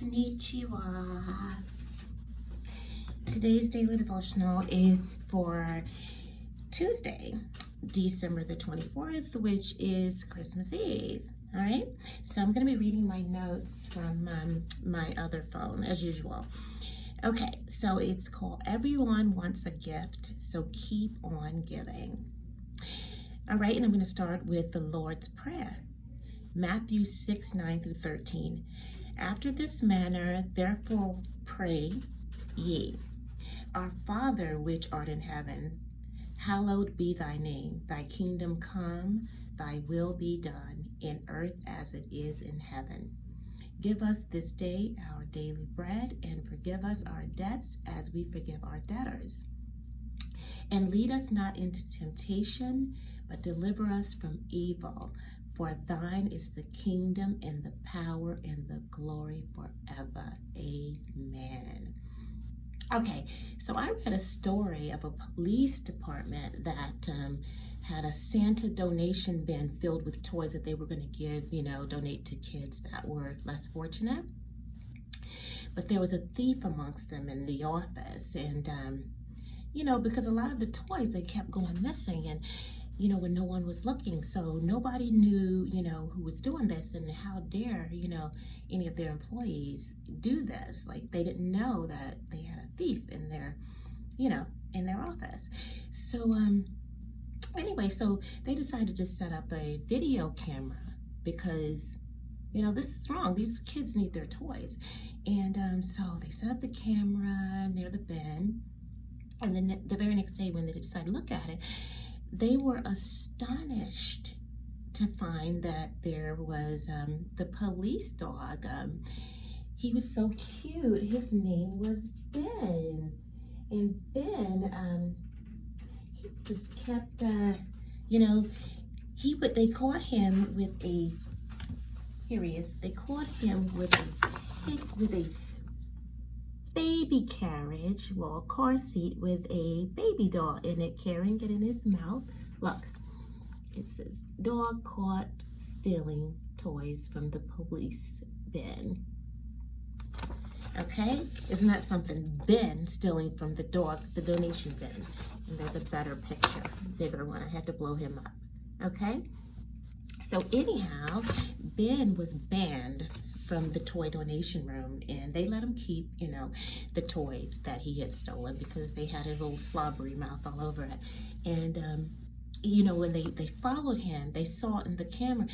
Konnichiwa. Today's daily devotional is for Tuesday, December the 24th, which is Christmas Eve. All right, so I'm going to be reading my notes from my other phone as usual. Okay, so it's called Everyone Wants a Gift, so keep on giving. All right, and I'm going to start with the Lord's Prayer. Matthew 6:9-13. After this manner, therefore pray ye, Our Father which art in heaven, hallowed be thy name. Thy kingdom come, thy will be done, in earth as it is in heaven. Give us this day our daily bread, and forgive us our debts as we forgive our debtors. And lead us not into temptation, but deliver us from evil. For thine is the kingdom and the power and the glory forever. Amen. Okay, so I read a story of a police department that had a Santa donation bin filled with toys that they were going to give, donate to kids that were less fortunate. But there was a thief amongst them in the office, and because a lot of the toys, they kept going missing, and when no one was looking. So nobody knew, who was doing this, and how dare, any of their employees do this. Like, they didn't know that they had a thief in their, in their office. So anyway, so they decided to set up a video camera because, this is wrong. These kids need their toys. And so they set up the camera near the bin. And then the very next day when they decided to look at it, they were astonished to find that there was the police dog. He was so cute. His name was Ben. And Ben, he just kept, they caught him with a, here he is, they caught him with a baby carriage, a car seat with a baby doll in it, carrying it in his mouth. Look, it says, dog caught stealing toys from the police bin. Okay, isn't that something? Ben stealing from the donation bin. And there's a better picture, bigger one. I had to blow him up. Okay, so anyhow, Ben was banned from the toy donation room, and they let him keep, the toys that he had stolen because they had his little slobbery mouth all over it. And, when they followed him, they saw in the camera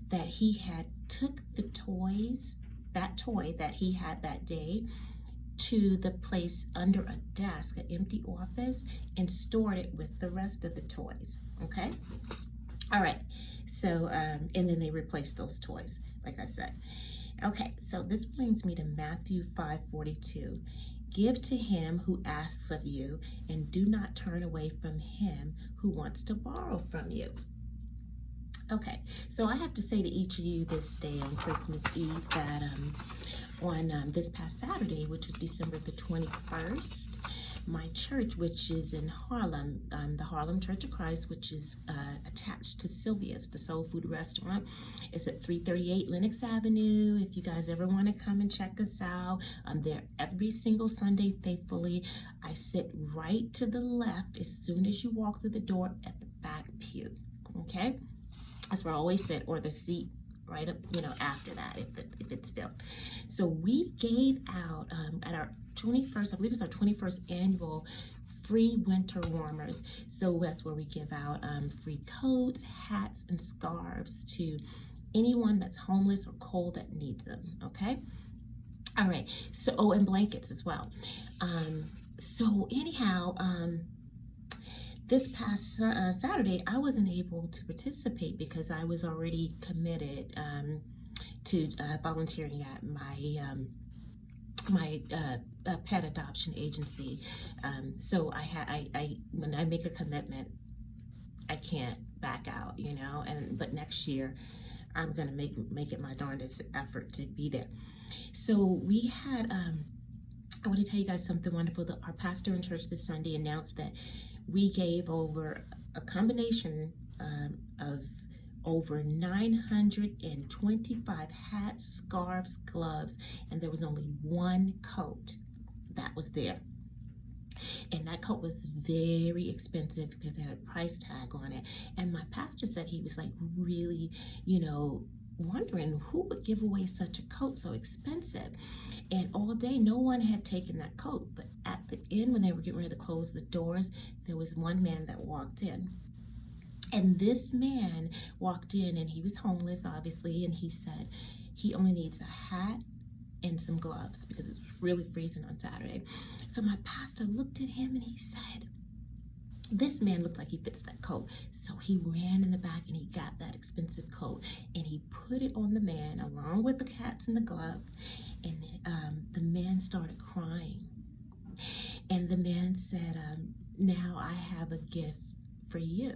that he had took the toys, that toy that he had that day, to the place under a desk, an empty office, and stored it with the rest of the toys, okay? All right, so, and then they replaced those toys, like I said. Okay, so this brings me to Matthew 5:42. Give to him who asks of you, and do not turn away from him who wants to borrow from you. Okay, so I have to say to each of you this day on Christmas Eve that on this past Saturday, which was December the 21st, my church, which is in Harlem, the Harlem Church of Christ, which is attached to Sylvia's, the soul food restaurant. It's at 338 Lenox Avenue. If you guys ever want to come and check us out, I'm there every single Sunday faithfully. I sit right to the left as soon as you walk through the door at the back pew, okay? That's where I always sit, or the seat right up, after that, if it's filled. So we gave out at our 21st, I believe it's our 21st annual free winter warmers. So that's where we give out free coats, hats, and scarves to anyone that's homeless or cold that needs them, okay? All right, so, and blankets as well. So anyhow, this past Saturday, I wasn't able to participate because I was already committed to volunteering at my pet adoption agency. So when I make a commitment, I can't back out, but next year I'm gonna make it my darndest effort to be there. So we had, I want to tell you guys something wonderful. Our pastor in church this Sunday announced that we gave over a combination of over 925 hats, scarves, gloves, and there was only one coat that was there. And that coat was very expensive because it had a price tag on it. And my pastor said he was like really, wondering who would give away such a coat so expensive. And all day, no one had taken that coat. But at the end, when they were getting ready to close the doors, there was one man that walked in. And this man walked in, and he was homeless, obviously, and he said he only needs a hat and some gloves because it's really freezing on Saturday. So my pastor looked at him and he said, this man looks like he fits that coat. So he ran in the back and he got that expensive coat and he put it on the man along with the hats and the glove. And the man started crying. And the man said, now I have a gift for you.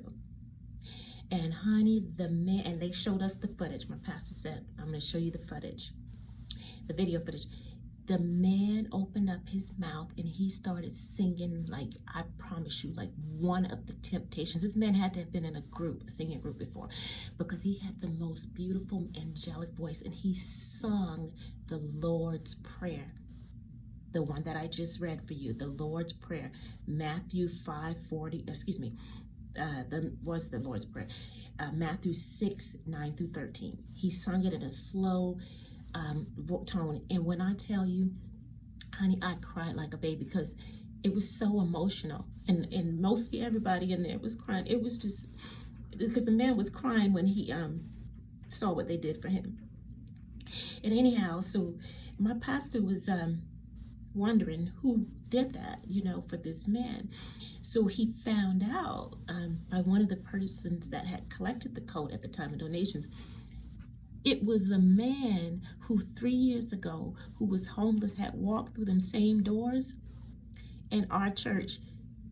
And honey, the man, and they showed us the footage. My pastor said, I'm going to show you the footage, the video footage. The man opened up his mouth and he started singing, like, I promise you, like one of the Temptations. This man had to have been in a singing group before, because he had the most beautiful angelic voice, and he sung the Lord's Prayer, the one that I just read for you, the Lord's Prayer, Matthew 5:40, was the Lord's Prayer, Matthew 6:9-13. He sung it in a slow tone, and when I tell you, honey, I cried like a baby because it was so emotional, and mostly everybody in there was crying. It was just because the man was crying when he saw what they did for him. And anyhow, so my pastor was wondering who did that, for this man. So he found out by one of the persons that had collected the coat at the time of donations. It was a man who 3 years ago, who was homeless, had walked through them same doors, and our church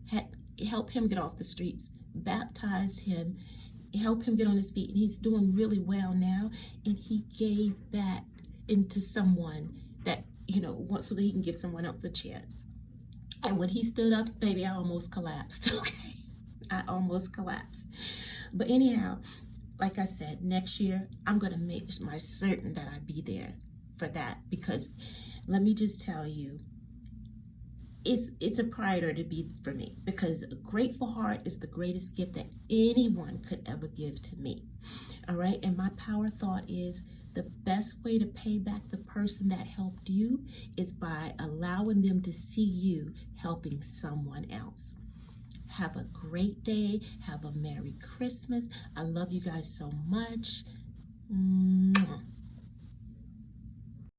had helped him get off the streets, baptized him, helped him get on his feet, and he's doing really well now. And he gave that into someone that, so that he can give someone else a chance. And when he stood up, baby, I almost collapsed, okay? I almost collapsed. But anyhow, like I said, next year, I'm going to make certain that I be there for that, because let me just tell you, it's a priority to be for me, because a grateful heart is the greatest gift that anyone could ever give to me. All right. And my power thought is the best way to pay back the person that helped you is by allowing them to see you helping someone else. Have a great day. Have a Merry Christmas. I love you guys so much. Mwah.